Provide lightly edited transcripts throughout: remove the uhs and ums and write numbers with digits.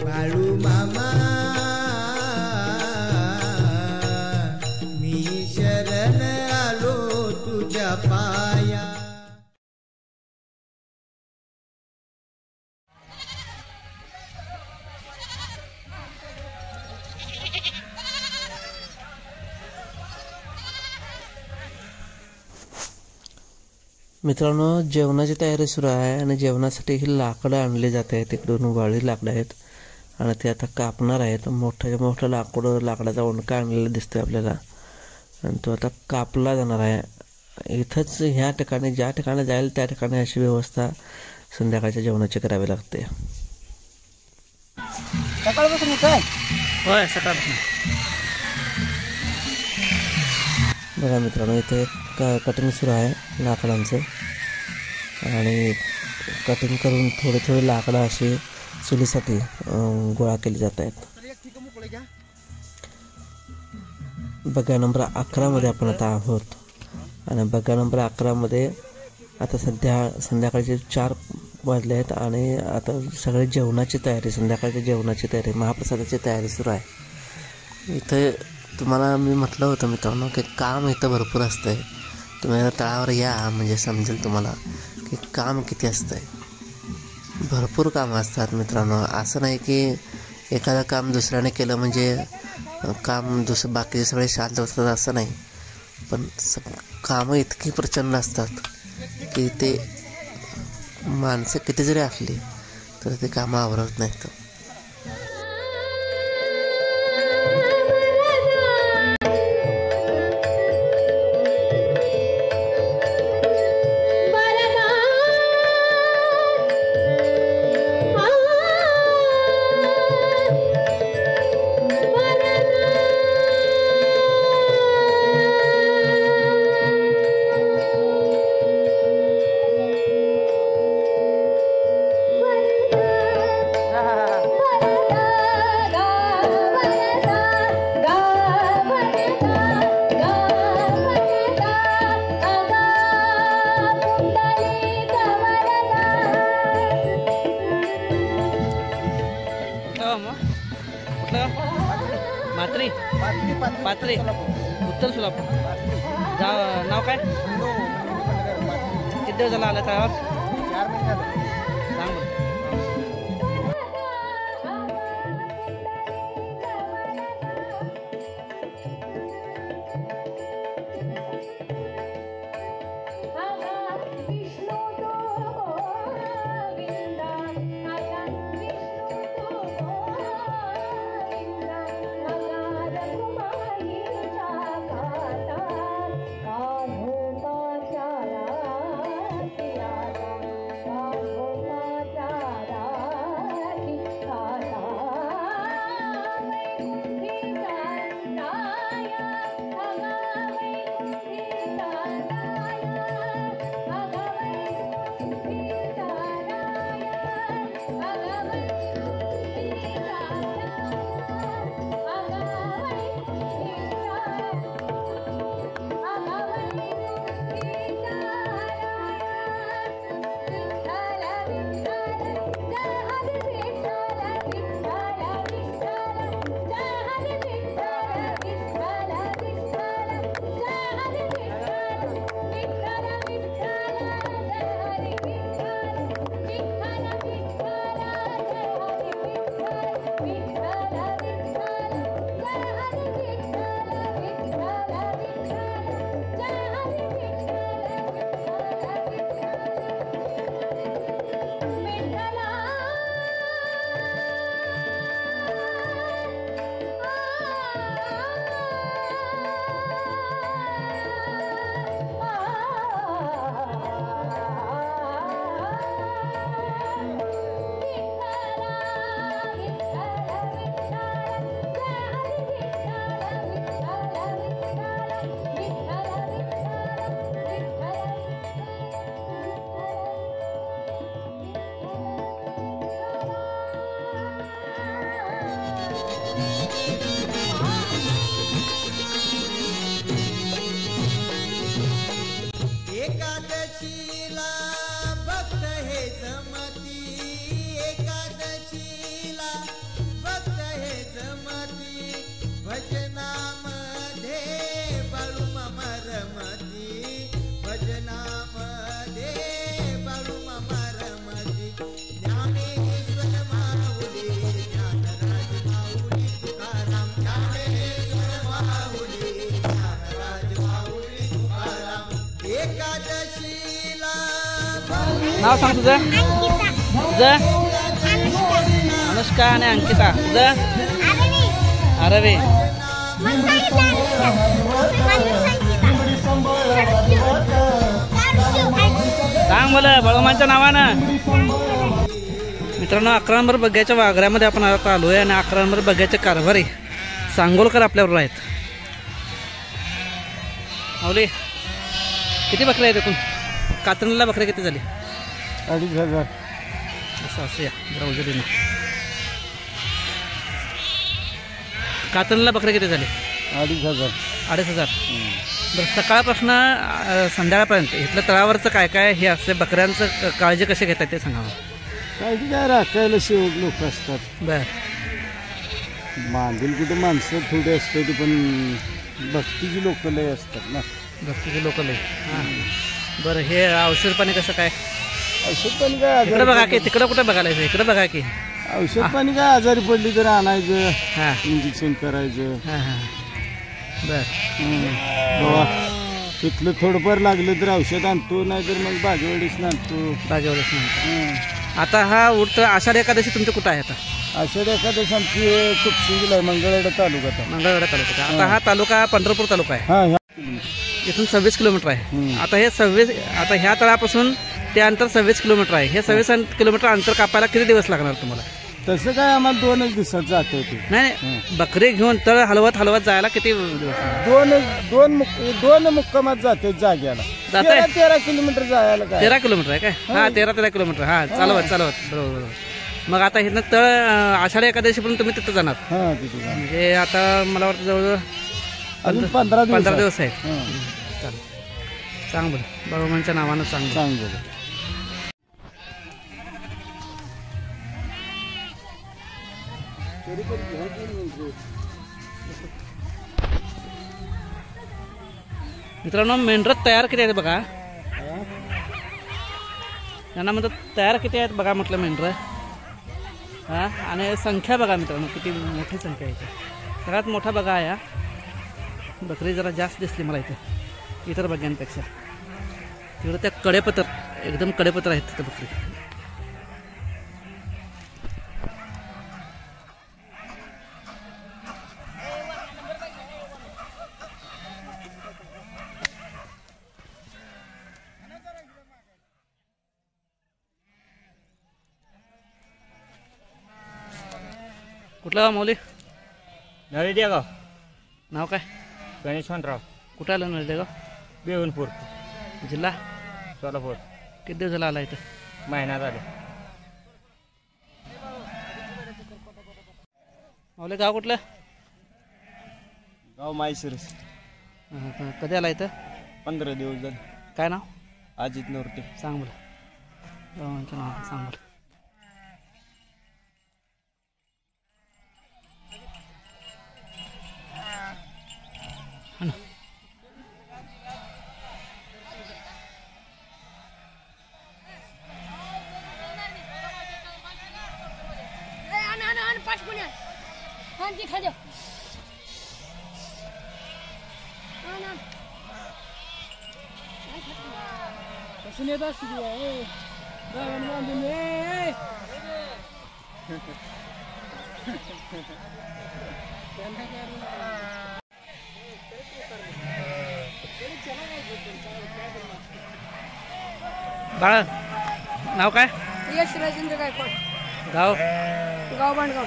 बाळू मामा मी शरण आलो तुझ्या पाया. मित्रांनो, जेवणाची तयारी सुरू आहे आणि जेवणासाठी ही लाकडं आणली जात आहेत. तिकडून वाळी लाकडं आहेत आणि ते आता कापणार आहेत. मोठं लाकडाचा ओंडका आणलेला दिसतोय आपल्याला आणि तो आता कापला जाणार आहे. इथंच ह्या ठिकाणी ज्या ठिकाणी जाईल त्या ठिकाणी अशी व्यवस्था संध्याकाळच्या जेवणाची करावी लागते. सकाळपासून काय होय, सकाळपासून. बघा मित्रांनो, इथे कटिंग सुरू आहे लाकडांचं आणि कटिंग करून थोडे लाकडं अशी चुलीसाठी गोळा केली जात आहेत. बग्गा नंबर 11 आपण आता आहोत आणि बग्गा नंबर 11 आता संध्याकाळचे 4 वाजले आहेत आणि आता सगळे संध्याकाळच्या जेवणाची तयारी, महाप्रसादाची तयारी सुरू आहे. इथे तुम्हाला मी म्हटलं होतं मित्रांनो की काम इथं भरपूर असतं आहे. तुम्ही तळावर या म्हणजे समजेल तुम्हाला की काम किती असतं आहे. भरपूर कामं असतात मित्रांनो. असं नाही की एखादं काम दुसऱ्याने केलं म्हणजे काम बाकीचे सगळे शांत असतात असं नाही. पण कामं इतकी प्रचंड असतात की ते माणसं किती जरी असली तर ते कामं आवरत नाहीत. पात्री उत्तर सोलापूर. नाव काय? किती दिवस झाला आला काय? 4 महिने झाले. सांग. Oh नाव सांग तुझं. तुझं अनुष्का आणि अंकिता. तुझं आरवी. सांग मला बळवमांच्या नावानं. मित्रांनो 11 नंबर बग्याच्या वाघऱ्यामध्ये आपण आता आलोय आणि 11 नंबर बग्याचे कारभारी सांगोलकर आपल्याबरोबर आहेत. माऊली किती बकऱ्या आहेत एकूण? कातरणीला बकऱ्या किती झाली? 2,500. असं असं या जरा उजळीनं. कातरणीला बकऱ्या किती झाली? 2,500. 2,500. बरं सकाळपासून संध्याकाळपर्यंत इथलं तळावरचं काय काय हे असते बकऱ्यांचं काळजी कशी घेतात ते सांगा. काळजी काय राखायला शेवट लोक असतात. बरं मांदील कुठे माणसं थोडी असते ती पण भक्तीची लोक लय असतात ना. भक्तीचे लोक लय. हां बरं हे औषध पाणी कसं काय? औषध पाणी काय इकडे बघा की तिकडं कुठं बघायला इकडे बघा की. औषध पाणी काय आजारी पडली तर आणायचं. हां इंजेक्शन करायचं. हां हां बरं बाबा इथलं थोडंफार लागलं तर औषध आणतो नाहीतर मग बागेवाडीच आणतो. बागेवरच नाही. आता हा उठ आषाढ एकादशी तुमचं कुठं आहे आता? आषाढ एकादशी आमची कुपशिंगला आहे मंगळवेढा तालुक्यात. मंगळवेढा तालुका. आता हा तालुका पंढरपूर तालुका आहे. हा इथून 26 किलोमीटर आहे. आता हे 26 आता ह्या तळापासून ते अंतर 26 किलोमीटर आहे. हे 26 किलोमीटर अंतर कापायला किती दिवस लागणार तुम्हाला? तसं काय आम्हाला 2 दिवसात जात होते. नाही बकरी घेऊन तळ हलवत हलवत जायला किती दिवस? दोन मुक्कामात जाते जाग्याला. 13 किलोमीटर जायला काय? 13 किलोमीटर आहे काय? हा 13 किलोमीटर. हा चालवत बरोबर. मग आता हे तळ आषाढी एकादशीपर्यंत तुम्ही तिथं जाणार? हा तिथे म्हणजे आता मला वाटतं जवळजवळ अजून 15 दिवस आहेत. चालेल सांग बरं बळवमांच्या नावानं सांग बरं. मित्रांनो मेंढरं तयार किती आहेत बघा. यांना म्हणतात तयार किती आहेत बघा म्हटलं मेंढरं. हां आणि संख्या बघा मित्रांनो किती मोठी संख्या आहे. सगळ्यात मोठा बघा या बकरी जरा जास्त दिसली मला इथं इतर बघ्यांपेक्षा. तिकडं त्या कडेपत्र एकदम कडेपत्र आहेत तिथं बकरी. कुठलं गाव माऊली? नळदेगाव. नाव काय? गणेशवंतराव. कुठं आलं नळदेगाव? बेवनपूर जिल्हा सोलापूर. किती दिवस झाला आला इथं? महिना झाले. माऊली गाव कुठलं? गाव माईशिरस. कधी आला इथं? 15 दिवस झाले. काय नाव? अजित नोरटे. सांग बरं गावांचं नाव सांग बरं. बाळा नाव काय? यश राजेंद्र गायकवाड. गाव? गाव बांडगाव.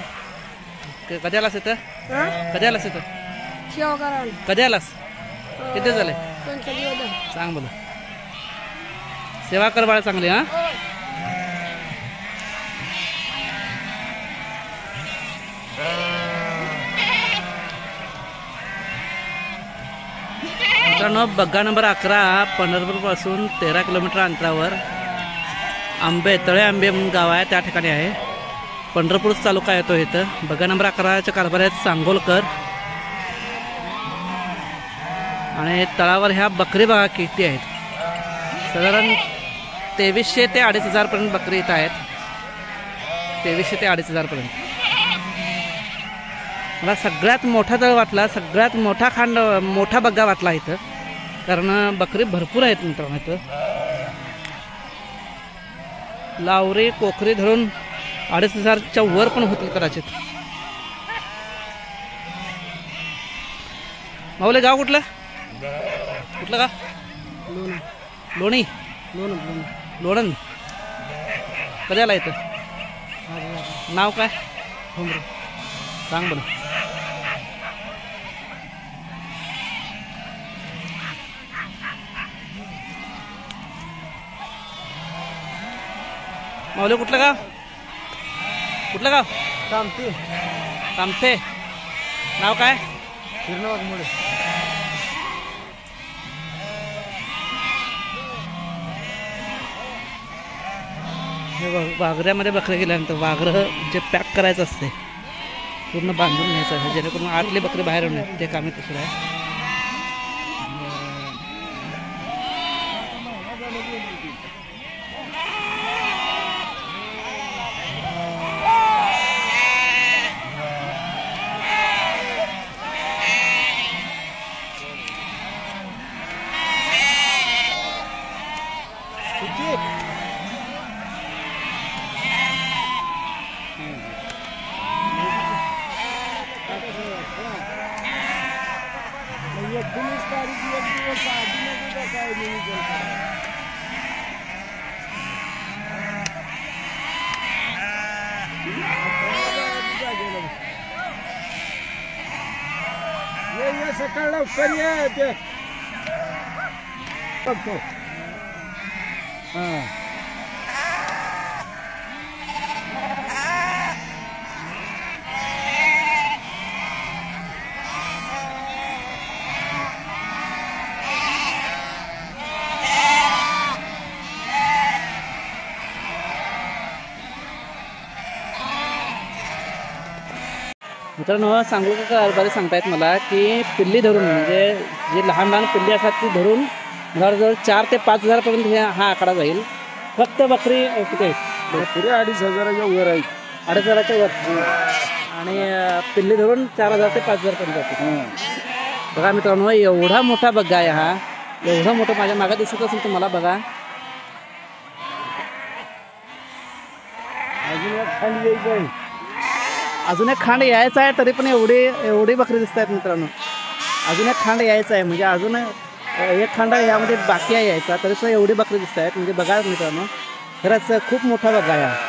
कधी आलास इथं? कधी आलास इथं? शेवगाव. कधी आलास? किती झाले? 5 दिवस. सांग बोला. सेवा कर बाळा चांगली. हा मित्रांनो बग्गा नंबर 11 पंढरपूर पासून 13 किलोमीटर अंतरावर आंबे तळे आंबे म्हणून गाव आहे त्या ठिकाणी आहे. पंढरपूर तालुका येतो इथं. बग्गा नंबर 11च्या कारभार आहेत सांगोलकर. आणि तळावर ह्या बकरी बघा किती आहेत. साधारण 2300 ते 2500 पर्यंत बकरी इथं आहेत. 2300 ते 2500 पर्यंत. मला सगळ्यात मोठा तळ वाटला, सगळ्यात मोठा खांड मोठा बग्गा वाटला इथं. कारण बकरी भरपूर आहेत मित्रांनो इथं. लावरी कोकरी धरून 2,500च्या वर पण होतील कदाचित. माऊले गाव कुठलं कुठलं का? लोणी लोणंद. कधी आला इथं? नाव काय? सांग बरं. माऊले कुठलं गाव? कुठलं गाव? कामथे. नाव काय? वाघऱ्यामध्ये बकरे गेल्यानंतर वाघरं जे पॅक करायचं असते पूर्ण बांधून न्यायचं आहे जेणेकरून आतले बकरे बाहेर येऊ नये. ते काम दुसरं आहे. सकाळ लवकर ये ते बघतो. मित्रांनो सांगोलकर कारभारी सांगतायत मला की पिल्ली धरून म्हणजे जे लहान लहान पिल्ली असतात ती धरून जवळजवळ 4 ते 5,000पर्यंत हा आकडा जाईल. फक्त बकरी किती आहेत? बकरी 2,500च्या वर आहेत. 2,500च्या वर. आणि पिल्ली धरून 4,000 ते 5,000पर्यंत जाते. बघा मित्रांनो एवढा मोठा बग्गा आहे हा. एवढा मोठा माझ्या मागे दिसत असेल तुम्हाला. बघा अजून एक खाली यायचं आहे. अजून एक खांड यायचा आहे तरी पण एवढी बकरी दिसत आहेत मित्रांनो. अजून एक खांड यायचा आहे म्हणजे अजून एक खांड यामध्ये बाकी आहे यायचा तरी सुद्धा एवढी बकरी दिसत आहेत. म्हणजे बघा मित्रांनो खरंच खूप मोठा बग्गा आहे.